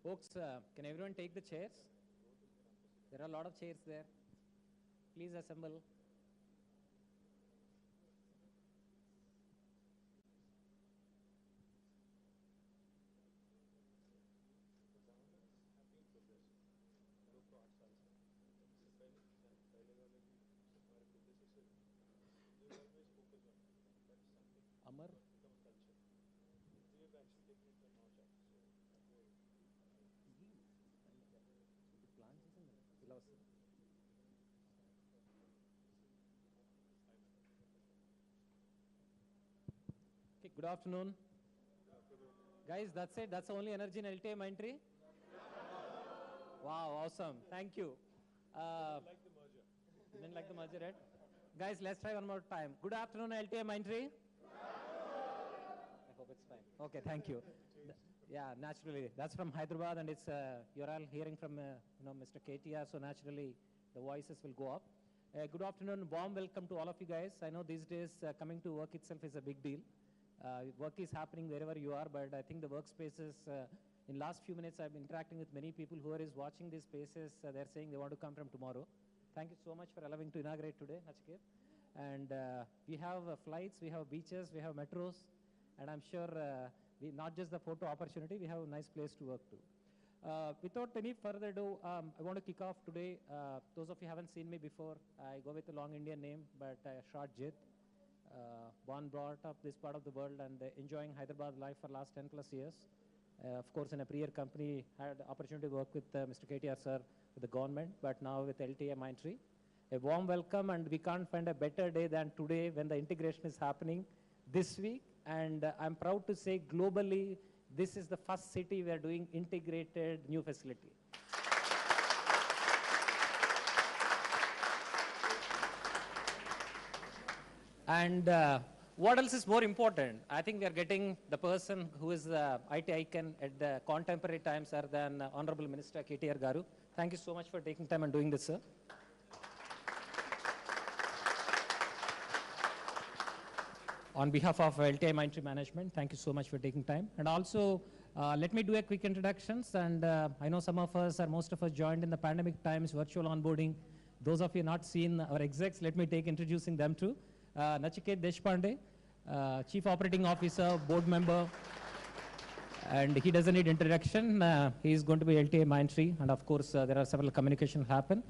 Folks, can everyone take the chairs? There are a lot of chairs there. Please assemble. Amar? Okay, good afternoon. Guys, that's it. That's the only energy in LTI Mindtree. Wow, awesome. Thank you. Didn't like the merger, right? Guys, let's try one more time. Good afternoon, LTI Mindtree. I hope it's fine. Okay, thank you. Yeah, naturally. That's from Hyderabad, and it's you're all hearing from Mr. KTR, so naturally the voices will go up. Good afternoon, warm welcome to all of you guys. I know these days coming to work itself is a big deal. Work is happening wherever you are, but I think the workspaces, in last few minutes I've been interacting with many people who are watching these spaces. They're saying they want to come from tomorrow. Thank you so much for allowing to inaugurate today, Nachiket. And we have flights, we have beaches, we have metros, and I'm sure not just the photo opportunity, we have a nice place to work too. Without any further ado, I want to kick off today. Those of you haven't seen me before, I go with a long Indian name, but short Jit. Born, brought up this part of the world and enjoying Hyderabad life for last 10 plus years. Of course, in a prior company, had the opportunity to work with Mr. KTR sir, with the government, but now with LTI Mindtree. A warm welcome, and we can't find a better day than today when the integration is happening this week. And I'm proud to say globally, this is the first city we are doing integrated new facility. And what else is more important? I think we are getting the person who is the IT icon at the contemporary times other than Honorable Minister KTR Garu. Thank you so much for taking time and doing this, sir. On behalf of LTI Mindtree Management, thank you so much for taking time. And also, let me do a quick introductions. And I know some of us, or most of us, joined in the pandemic times, virtual onboarding. Those of you not seen our execs, let me take introducing them too. Nachiket Deshpande, Chief Operating Officer, board member, and he doesn't need introduction. He is going to be LTI Mindtree, and of course, there are several communications happen.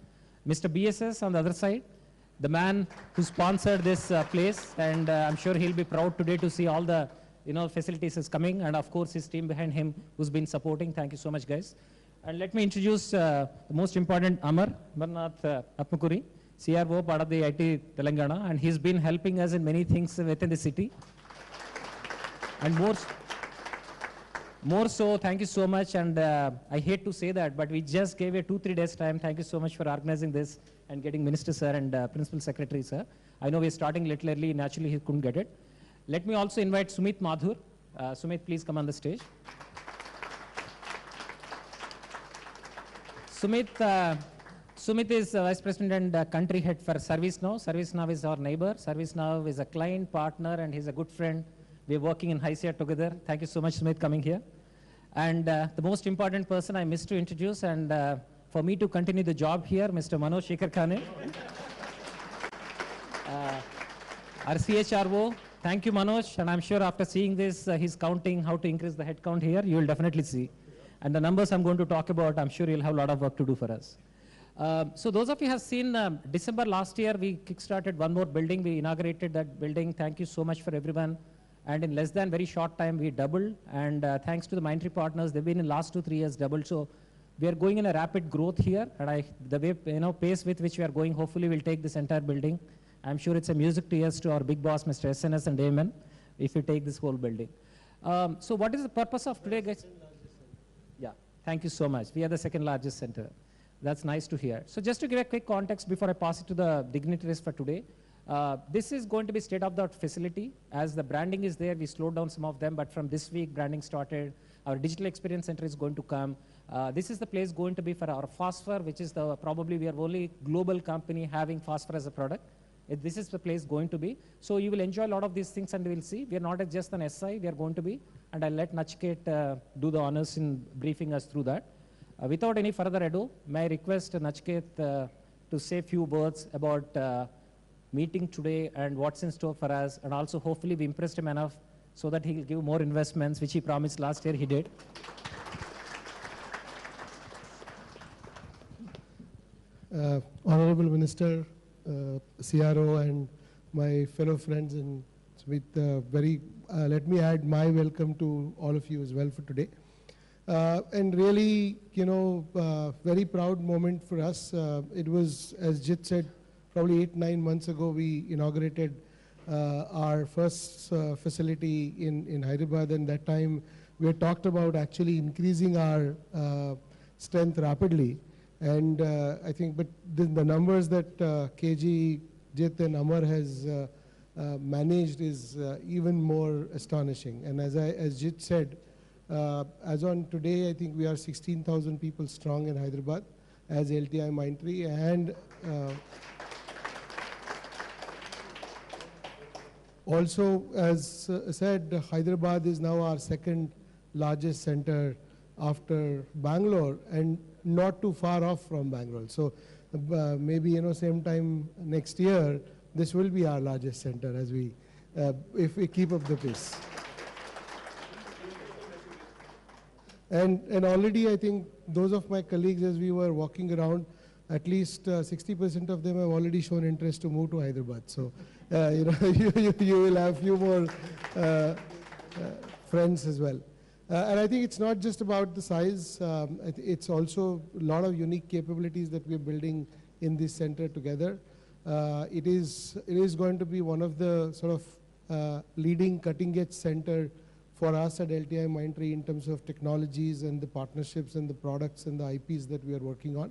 Mr. BSS on the other side, the man who sponsored this place, and I'm sure he'll be proud today to see all the facilities is coming, and of course his team behind him who's been supporting. Thank you so much, guys. And let me introduce the most important, Amarnath Apmakuri, CRO, part of the IT Telangana, and he's been helping us in many things within the city. And more so, thank you so much, and I hate to say that, but we just gave a 2-3 days time. Thank you so much for organizing this and getting Minister sir and Principal Secretary sir. I know we're starting a little early, naturally he couldn't get it. Let me also invite Sumit Madhur. Sumit, please come on the stage. Sumit is Vice President and Country Head for ServiceNow. ServiceNow is our neighbor. ServiceNow is a client, partner, and he's a good friend. We're working in HiSEA together. Thank you so much, Sumit, coming here. And the most important person I missed to introduce, and for me to continue the job here, Mr. Manoj Shekhar Khane. Our CHRO, thank you, Manoj. And I'm sure after seeing this, he's counting how to increase the headcount here. You will definitely see. And the numbers I'm going to talk about, I'm sure you'll have a lot of work to do for us. So those of you have seen December last year, we kickstarted one more building. We inaugurated that building. Thank you so much for everyone. And in less than very short time, we doubled. And thanks to the Mindtree partners, they've been in the last 2-3 years doubled. So we are going in a rapid growth here. And the way, pace with which we are going, hopefully we'll take this entire building. I'm sure it's a music to ears to our big boss, Mr. SNS and Damon, if we take this whole building. So what is the purpose of today, guys? Yeah, thank you so much. We are the second largest center. That's nice to hear. So just to give a quick context before I pass it to the dignitaries for today, this is going to be state-of-the-art facility. As the branding is there, we slowed down some of them, but from this week, branding started. Our digital experience center is going to come. This is the place going to be for our phosphor, which is probably we are only global company having phosphor as a product. This is the place going to be. So you will enjoy a lot of these things, and we will see. We are not just an SI. We are going to be and I'll let Nachiket do the honors in briefing us through that. Without any further ado, may I request Nachiket to say a few words about meeting today and what's in store for us, and also hopefully we impressed him enough so that he'll give more investments, which he promised last year he did. Honorable Minister, CRO, and my fellow friends, and with let me add my welcome to all of you as well for today. And really, very proud moment for us. It was, as Jit said, probably 8-9 months ago, we inaugurated our first facility in Hyderabad, and that time we had talked about actually increasing our strength rapidly. And I think, but the numbers that KG, Jit and Amar has managed is even more astonishing. And as Jit said, as on today, I think we are 16,000 people strong in Hyderabad as LTI Mindtree. And also, as said, Hyderabad is now our second largest center after Bangalore, and not too far off from Bangalore. So maybe, same time next year, this will be our largest center as we, if we keep up the pace. And already, I think those of my colleagues, as we were walking around, at least 60% of them have already shown interest to move to Hyderabad. So, you will have few more friends as well. And I think it's not just about the size, it's also a lot of unique capabilities that we're building in this center together. It is going to be one of the sort of leading cutting-edge center for us at LTI Mindtree in terms of technologies and the partnerships and the products and the IPs that we are working on.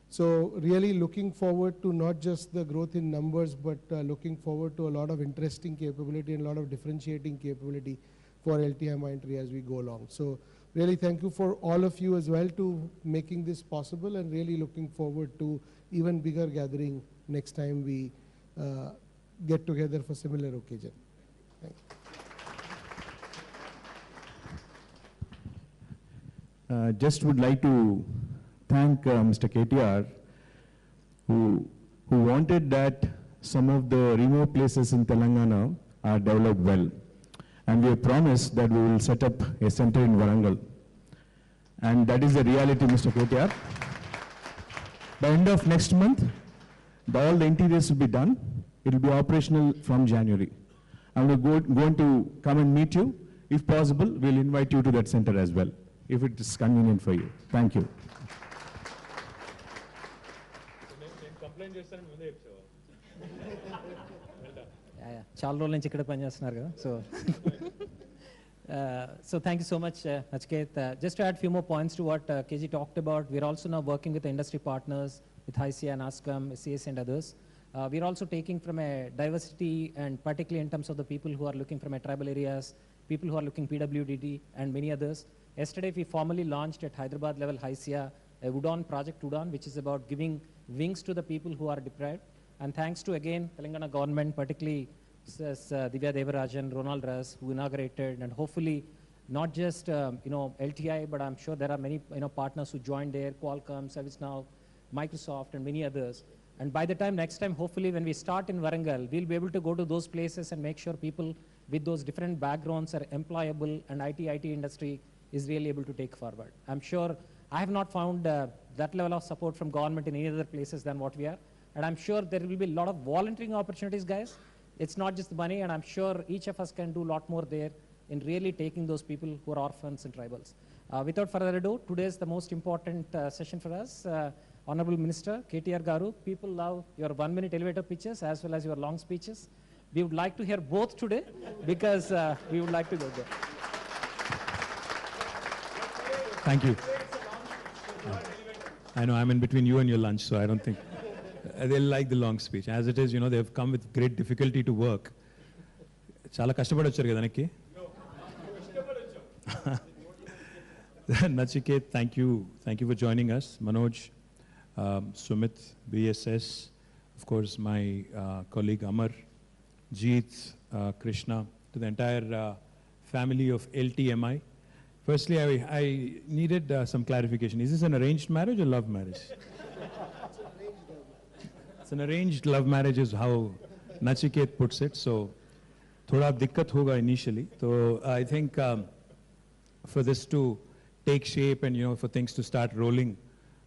So really looking forward to not just the growth in numbers, but looking forward to a lot of interesting capability and a lot of differentiating capability for LTI Mindtree as we go along. So really thank you for all of you as well to making this possible, and really looking forward to even bigger gathering next time we get together for similar occasion. Thank you. Just would like to thank Mr. KTR, who wanted that some of the remote places in Telangana are developed well. And we have promised that we will set up a center in Warangal. And that is the reality, Mr. KTR. By end of next month, all the interiors will be done. It will be operational from January. And we're going to come and meet you. If possible, we'll invite you to that center as well, if it is convenient for you. Thank you. చాలా రోజుల నుంచి ఇక్కడ పనిచేస్తున్నారు కదా so thank you so much Nachiket. Just to add few more points to what KG talked about, we're also now working with the industry partners with ICA and ASCOM, CAC and others. We're also taking from a diversity, and particularly in terms of the people who are looking from a tribal areas, people who are looking PWDD and many others. Yesterday we formally launched at Hyderabad level ICA a Udon project, Udon, which is about giving wings to the people who are deprived. And thanks to again Telangana government, particularly Divya Devarajan, Ronald Russ, who inaugurated, and hopefully not just LTI, but I'm sure there are many partners who joined there, Qualcomm, ServiceNow, Microsoft, and many others. And by the time next time, hopefully when we start in Warangal, we'll be able to go to those places and make sure people with those different backgrounds are employable, and IT industry is really able to take forward. I'm sure I have not found that level of support from government in any other places than what we are. And I'm sure there will be a lot of volunteering opportunities, guys. It's not just the money, and I'm sure each of us can do a lot more there in really taking those people who are orphans and tribals. Without further ado, today is the most important session for us. Honorable Minister, KTR Garu, people love your 1-minute elevator pitches as well as your long speeches. We would like to hear both today because we would like to go there. Thank you. I know I'm in between you and your lunch, so I don't think they'll like the long speech. As it is, they've come with great difficulty to work. Chala kashtabadi vacharu kada anaki. Nachiket, thank you for joining us. Manoj, Sumit, BSS, of course my colleague Amar, Jeet, Krishna, to the entire family of LTMI. Firstly, I needed some clarification. Is this an arranged marriage or love marriage? It's an arranged love marriage is how Nachiket puts it. So, thoda dikkat hoga initially. So, I think for this to take shape and, for things to start rolling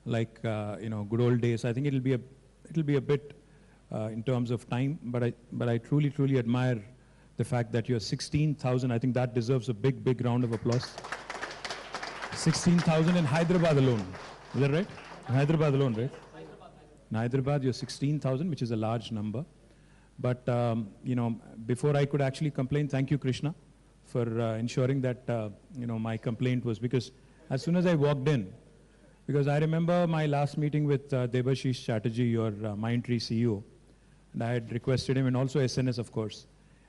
like, good old days, I think it'll be a bit in terms of time, but I truly, truly admire the fact that you're 16,000. I think that deserves a big, big round of applause. 16,000 in Hyderabad alone. Is that right? Hyderabad alone, right? In Hyderabad, you're 16,000, which is a large number. But, before I could actually complain, thank you, Krishna, for ensuring that, my complaint was, because as soon as I walked in, because I remember my last meeting with Debashish Chatterjee, your Mindtree CEO, and I had requested him, and also SNS, of course,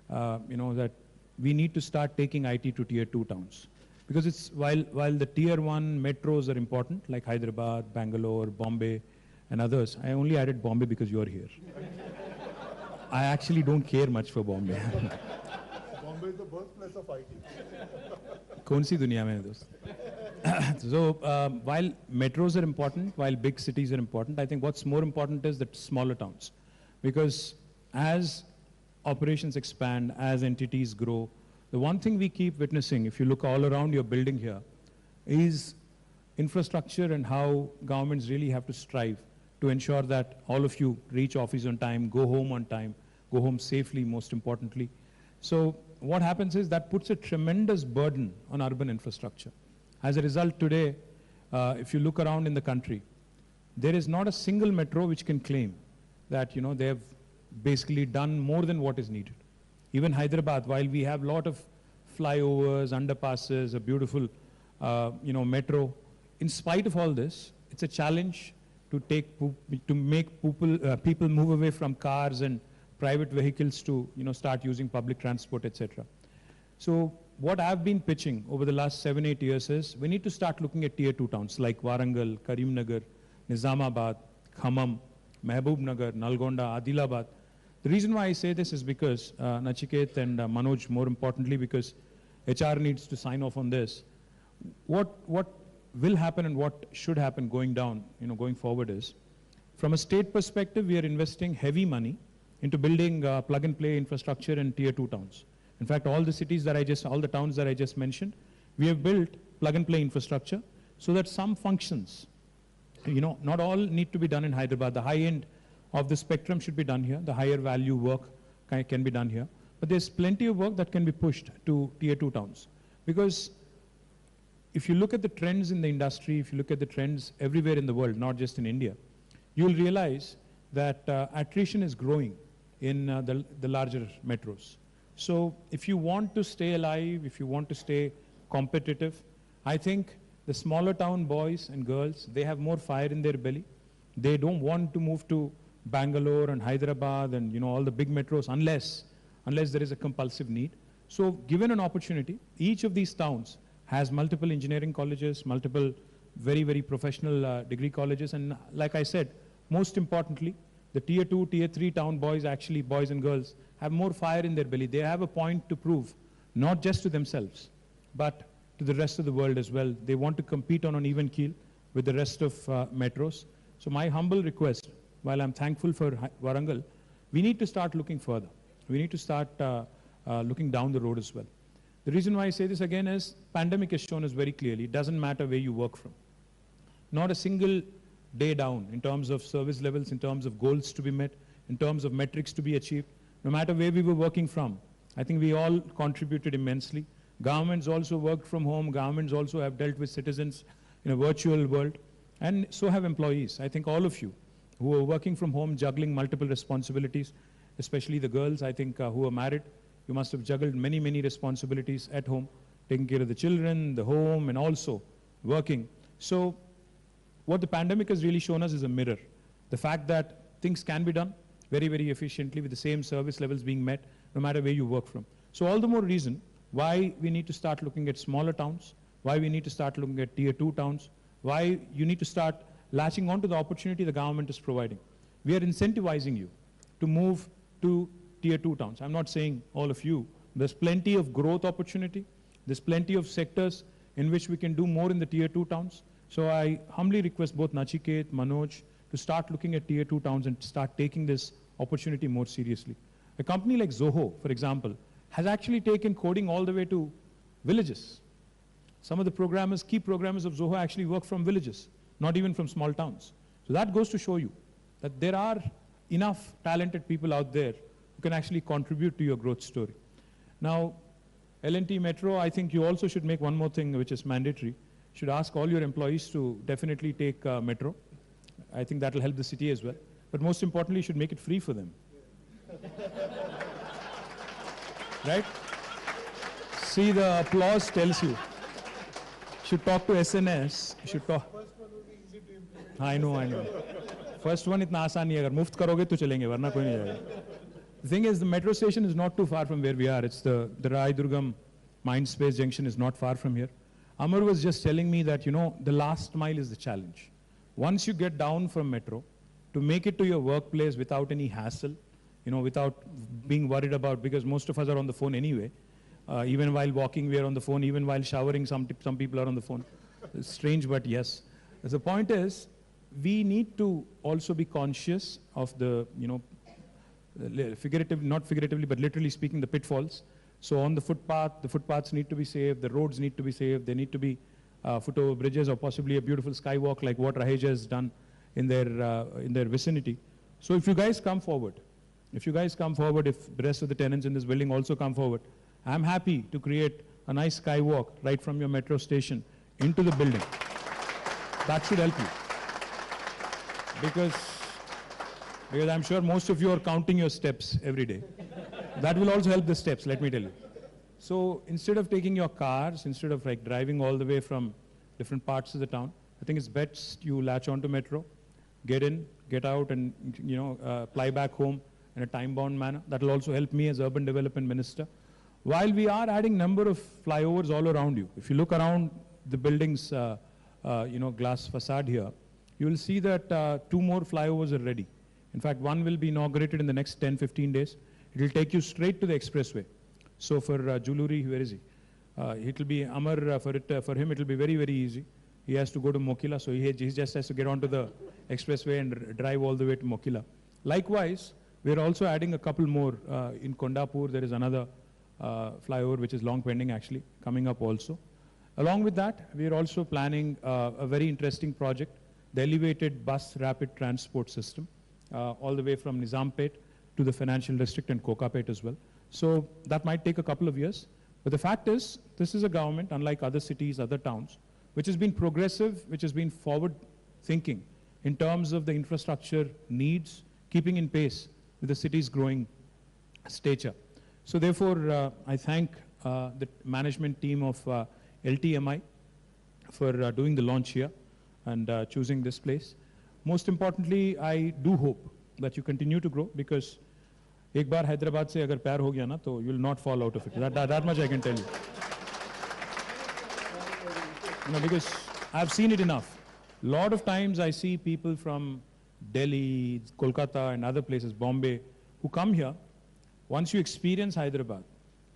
that we need to start taking IT to tier 2 towns. Because it's, while the tier 1 metros are important, like Hyderabad, Bangalore, Bombay, and others, I only added Bombay because you're here. I actually don't care much for Bombay. Bombay is the birthplace of IT. Kaun si duniya mein hai dost? So, while metros are important, while big cities are important, I think what's more important is the smaller towns. Because as operations expand, as entities grow, the one thing we keep witnessing, if you look all around your building here, is infrastructure and how governments really have to strive to ensure that all of you reach office on time, go home safely, most importantly. So what happens is that puts a tremendous burden on urban infrastructure. As a result, today, if you look around in the country, there is not a single metro which can claim that, they have basically done more than what is needed. Even Hyderabad, while we have a lot of flyovers, underpasses, a beautiful, metro, in spite of all this, it's a challenge to make people move away from cars and private vehicles to, start using public transport, etc. So what I've been pitching over the last 7-8 years is we need to start looking at tier 2 towns like Warangal, Karimnagar, Nizamabad, Khammam, Mehboob-nagar, Nalgonda, Adilabad. The reason why I say this is because Nachiket and Manoj, more importantly, because HR needs to sign off on this. What will happen and what should happen going forward is, from a state perspective, we are investing heavy money into building plug-and-play infrastructure in tier 2 towns. In fact, all the towns that I just mentioned, we have built plug-and-play infrastructure so that some functions, not all need to be done in Hyderabad. The high end of the spectrum should be done here. The higher value work can be done here. But there's plenty of work that can be pushed to tier 2 towns. Because if you look at the trends in the industry, if you look at the trends everywhere in the world, not just in India, you'll realize that attrition is growing in the larger metros. So if you want to stay alive, if you want to stay competitive, I think the smaller town boys and girls, they have more fire in their belly. They don't want to move to Bangalore and Hyderabad and all the big metros unless there is a compulsive need. So given an opportunity, each of these towns has multiple engineering colleges, multiple very, very professional degree colleges, and like I said, most importantly, the tier 2, tier 3 town boys, actually boys and girls, have more fire in their belly. They have a point to prove, not just to themselves, but to the rest of the world as well. They want to compete on an even keel with the rest of metros. So my humble request, while I'm thankful for Warangal, we need to start looking further. We need to start looking down the road as well. The reason why I say this again is, pandemic has shown us very clearly, it doesn't matter where you work from. Not a single day down in terms of service levels, in terms of goals to be met, in terms of metrics to be achieved. No matter where we were working from, I think we all contributed immensely. Governments also worked from home. Governments also have dealt with citizens in a virtual world. And so have employees. I think all of you who are working from home, juggling multiple responsibilities, especially the girls, I think, who are married, you must have juggled many, many responsibilities at home, taking care of the children, the home, and also working. So what the pandemic has really shown us is a mirror. The fact that things can be done very, very efficiently with the same service levels being met, no matter where you work from. So all the more reason why we need to start looking at smaller towns, why we need to start looking at tier 2 towns, why you need to start latching on to the opportunity the government is providing. We are incentivizing you to move to tier 2 towns. I'm not saying all of you. There's plenty of growth opportunity. There's plenty of sectors in which we can do more in the tier 2 towns. So I humbly request both Nachiket, Manoj to start looking at tier 2 towns and start taking this opportunity more seriously. A company like Zoho, for example, has actually taken coding all the way to villages. Some of the programmers, key programmers of Zoho actually work from villages, not even from small towns. So that goes to show you that there are enough talented people out there who can actually contribute to your growth story. Now, L&T Metro, I think you also should make one more thing which is mandatory. You should ask all your employees to definitely take Metro. I think that will help the city as well. But most importantly, you should make it free for them. Right? See, the applause tells you. Should talk to SNS. Should talk. First one will be easy to implement. I know. First one itna आसान नहीं है अगर मुफ्त करोगे तो चलेंगे वरना कोई नहीं जाएगा. The thing is, the metro station is not too far from where we are. It's the Rai Durgam Mindspace Junction is not far from here. Amar was just telling me that, you know, the last mile is the challenge. Once you get down from metro, to make it to your workplace without any hassle, you know, without being worried about, because most of us are on the phone anyway. Even while walking, we are on the phone. Even while showering, some people are on the phone. It's strange, but yes. The point is, we need to also be conscious of the, you know, not figuratively, but literally speaking, the pitfalls. So on the footpaths need to be safe, the roads need to be safe, there need to be foot-over bridges or possibly a beautiful skywalk like what Raheja has done in their vicinity. So if you guys come forward, if the rest of the tenants in this building also come forward, I'm happy to create a nice skywalk right from your metro station into the building. That should help you. Because I'm sure most of you are counting your steps every day. That will also help the steps, let me tell you. So instead of taking your cars, instead of like driving all the way from different parts of the town, I think it's best you latch onto metro, get in, get out, and fly back home in a time-bound manner. That will also help me as Urban Development Minister. While we are adding number of flyovers all around you, if you look around the building's glass facade here, you will see that 2 more flyovers are ready. In fact, one will be inaugurated in the next 10-15 days. It will take you straight to the expressway. So for Juluri, where is he? It will be Amar, for him it will be very, very easy. He has to go to Mokila, so he just has to get onto the expressway and drive all the way to Mokila. Likewise, we are also adding a couple more. In Kondapur, there is another flyover which is long pending actually, coming up also. Along with that, we are also planning a very interesting project, the elevated bus rapid transport system, all the way from Nizampet to the financial district and Kokapet as well. So that might take a couple of years. But the fact is, this is a government, unlike other cities, other towns, which has been progressive, which has been forward-thinking in terms of the infrastructure needs, keeping in pace with the city's growing stature. So therefore, I thank the management team of LTMI for doing the launch here and choosing this place. Most importantly, I do hope that you continue to grow, because एक बार हैदराबाद से अगर प्यार हो गया ना, तो you will not fall out of it. That much I can tell you. Because I've seen it enough. A lot of times I see people from Delhi, Kolkata and other places, Bombay, who come here. Once you experience Hyderabad,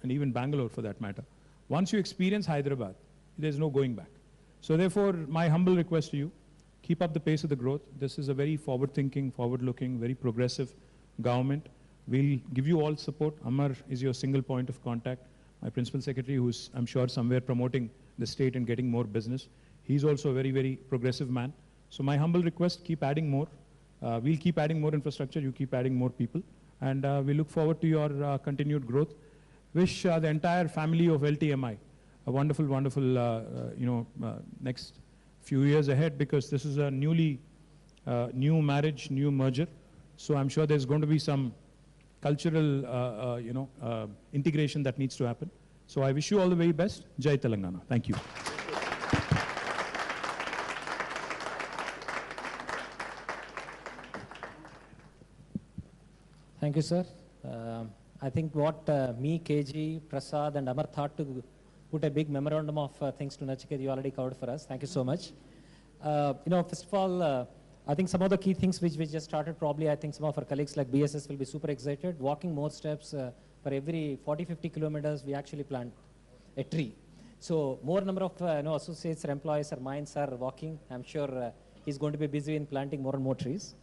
and even Bangalore for that matter, once you experience Hyderabad, there's no going back. So therefore, my humble request to you, keep up the pace of the growth. This is a very forward-thinking, forward-looking, very progressive government. We'll give you all support. Amar is your single point of contact. My principal secretary, who's, I'm sure, somewhere promoting the state and getting more business. He's also a very, very progressive man. So my humble request, keep adding more. We'll keep adding more infrastructure. You keep adding more people. And we look forward to your continued growth. Wish the entire family of LTMI a wonderful, wonderful, next few years ahead, because this is a new marriage, new merger. So I'm sure there's going to be some cultural, integration that needs to happen. So I wish you all the very best. Jai Telangana. Thank you. Thank you, sir. I think what me, KG, Prasad and Amar thought to put a big memorandum of things to Nachiket, you already covered for us. Thank you so much. First of all, I think some of the key things which we just started, probably I think some of our colleagues like BSS will be super excited. Walking more steps for every 40-50 kilometers, we actually plant a tree. So more number of associates or employees or minds are walking. I'm sure he's going to be busy in planting more and more trees.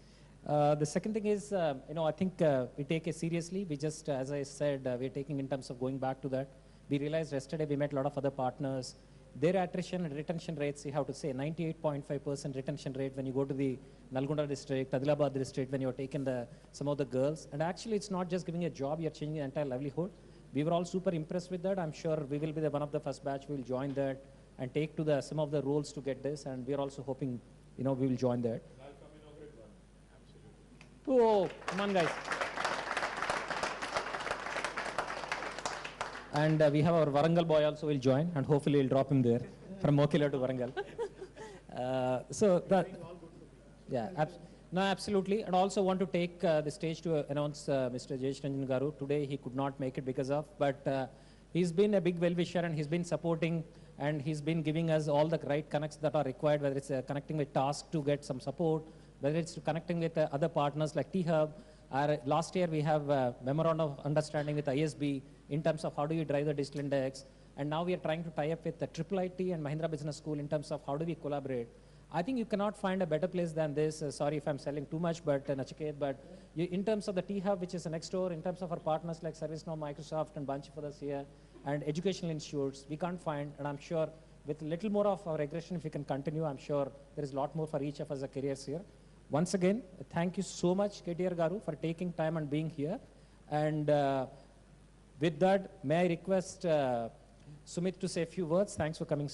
The second thing is, I think we take it seriously. We just, as I said, we're taking in terms of going back to that. We realized yesterday we met a lot of other partners. Their attrition and retention rates, you have to say 98.5% retention rate when you go to the Nalgonda district, Adilabad district, when you're taking some of the girls. And actually, it's not just giving a job, you're changing the entire livelihood. We were all super impressed with that. I'm sure we will be one of the first batch who will join that and take to some of the roles to get this. And we're also hoping, we will join that. Oh, come on, guys. And we have our Warangal boy also will join, and hopefully we'll drop him there from Mokila to Warangal. No, absolutely. And also want to take the stage to announce Mr. Jayesh Ranjan Garu. Today he could not make it but he's been a big well-wisher and he's been supporting and he's been giving us all the right connects that are required, whether it's connecting with task to get some support, whether it's connecting with other partners like T-Hub. Last year we have a memorandum of understanding with ISB in terms of how do you drive the digital index. And now we are trying to tie up with the IIIT and Mahindra Business School in terms of how do we collaborate. I think you cannot find a better place than this. Sorry if I'm selling too much, but Nachiket, but in terms of the T-Hub, which is next door, in terms of our partners like ServiceNow, Microsoft, and bunch of others here, and educational institutes, we can't find, and I'm sure with a little more of our regression, if we can continue, I'm sure there is a lot more for each of us careers here. Once again, thank you so much, KTR Garu, for taking time and being here. And with that, may I request Sumit to say a few words. Thanks for coming.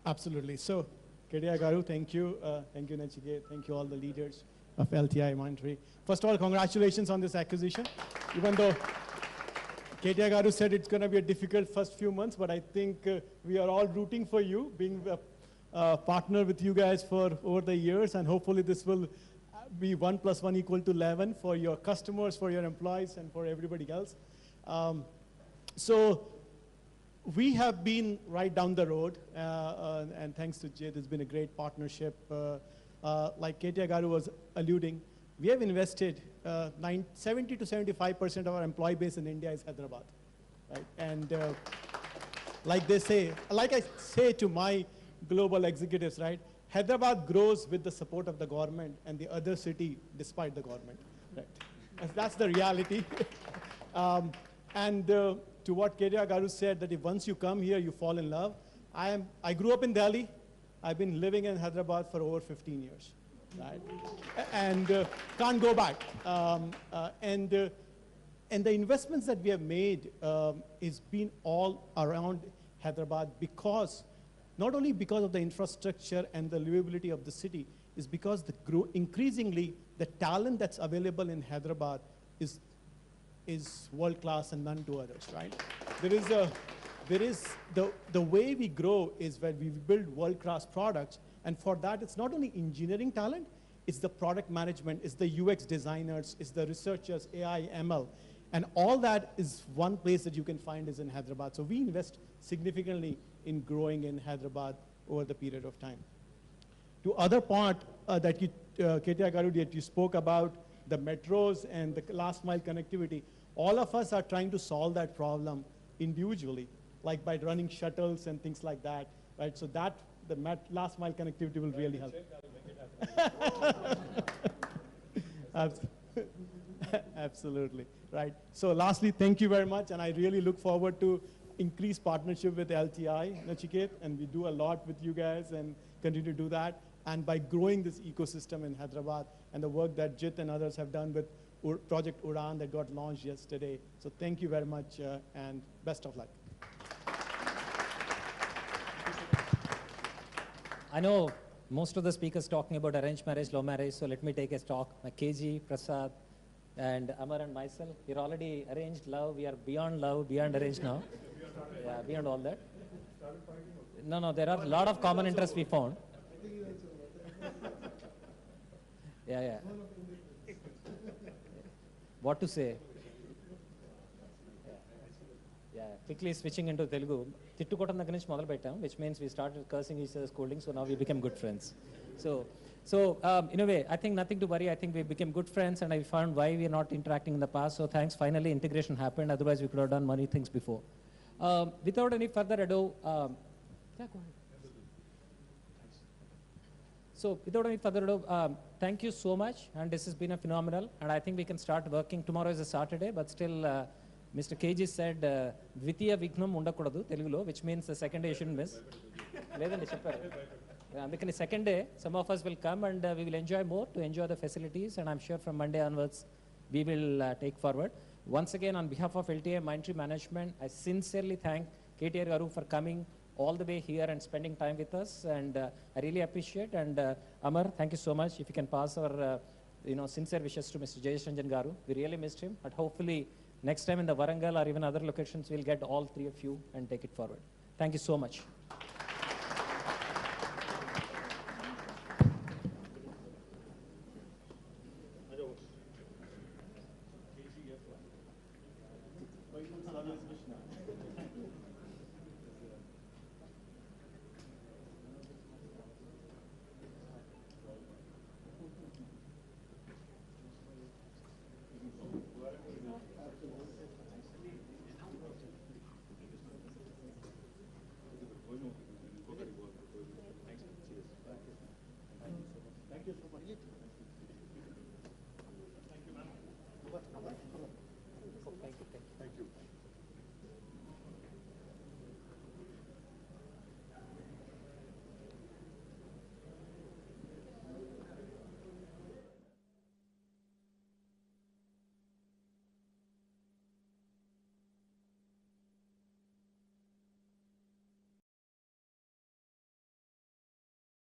Absolutely. So, KTR Garu, thank you. Thank you, Nachiket. Thank you, all the leaders of LTI Mindtree. First of all, congratulations on this acquisition. Even though KTR Garu said it's going to be a difficult first few months, but I think we are all rooting for you, being a partner with you guys for over the years, and hopefully this will be 1 + 1 = 11 for your customers, for your employees, and for everybody else. So we have been right down the road, and thanks to Jay, it's been a great partnership. Like KTR Garu was alluding, we have invested 70 to 75% of our employee base in India is Hyderabad, right? And like I say to my global executives, right? Hyderabad grows with the support of the government, and the other city despite the government, right? That's the reality. To what KTR Garu said, that if once you come here, you fall in love. I grew up in Delhi. I've been living in Hyderabad for over 15 years, right? And can't go back. And the investments that we have made is been all around Hyderabad because, not only because of the infrastructure and the livability of the city, is because increasingly the talent that's available in Hyderabad is world-class and none to others, right? The way we grow is when we build world-class products, and for that, it's not only engineering talent, it's the product management, it's the UX designers, it's the researchers, AI, ML, and all that is one place that you can find is in Hyderabad. So we invest significantly in growing in Hyderabad over the period of time. To other part that KTR Garu, that you spoke about, the metros and the last mile connectivity, all of us are trying to solve that problem individually, like by running shuttles and things like that, right? So that the last mile connectivity will really help. Absolutely, right? So lastly, thank you very much, and I really look forward to increased partnership with LTI, Nachiket, and we do a lot with you guys and continue to do that. And by growing this ecosystem in Hyderabad and the work that Jit and others have done with Project Udan that got launched yesterday. So thank you very much and best of luck. I know most of the speakers talking about arranged marriage, love marriage, so let me take a talk. KG, Prasad, and Amar and myself, we're already arranged love. We are beyond love, beyond arranged now. Yeah, beyond all that. No, there are a lot of common interests we found. Yeah. What to say? Yeah. Quickly switching into Telugu. Tittukotam దగ్గర నుంచి మొదలు పెట్టాం, which means we started cursing each other, scolding, so now we became good friends. So So in a way, I think nothing to worry. I think we became good friends, and I found why we are not interacting in the past. So thanks. Finally, integration happened. Otherwise, we could have done many things before. Without any further ado, yeah, go ahead. So without any further ado, thank you so much. And this has been a phenomenal. And I think we can start working. Tomorrow is a Saturday, but still, Mr. KG said, Dvitiya Vignam Undakudadu, Telugulo, which means the second day you shouldn't miss. Ledanడి చెప్పారు. అందుకని second day, some of us will come and we will enjoy more to enjoy the facilities, and I'm sure from Monday onwards we will take forward. Once again, on behalf of LTI Mindtree Management, I sincerely thank KTR Garu for coming all the way here and spending time with us, and I really appreciate. And Amar, thank you so much. If you can pass our sincere wishes to Mr. Jayesh Ranjan Garu. We really missed him, but hopefully next time in the Warangal or even other locations, we'll get all three of you and take it forward. Thank you so much.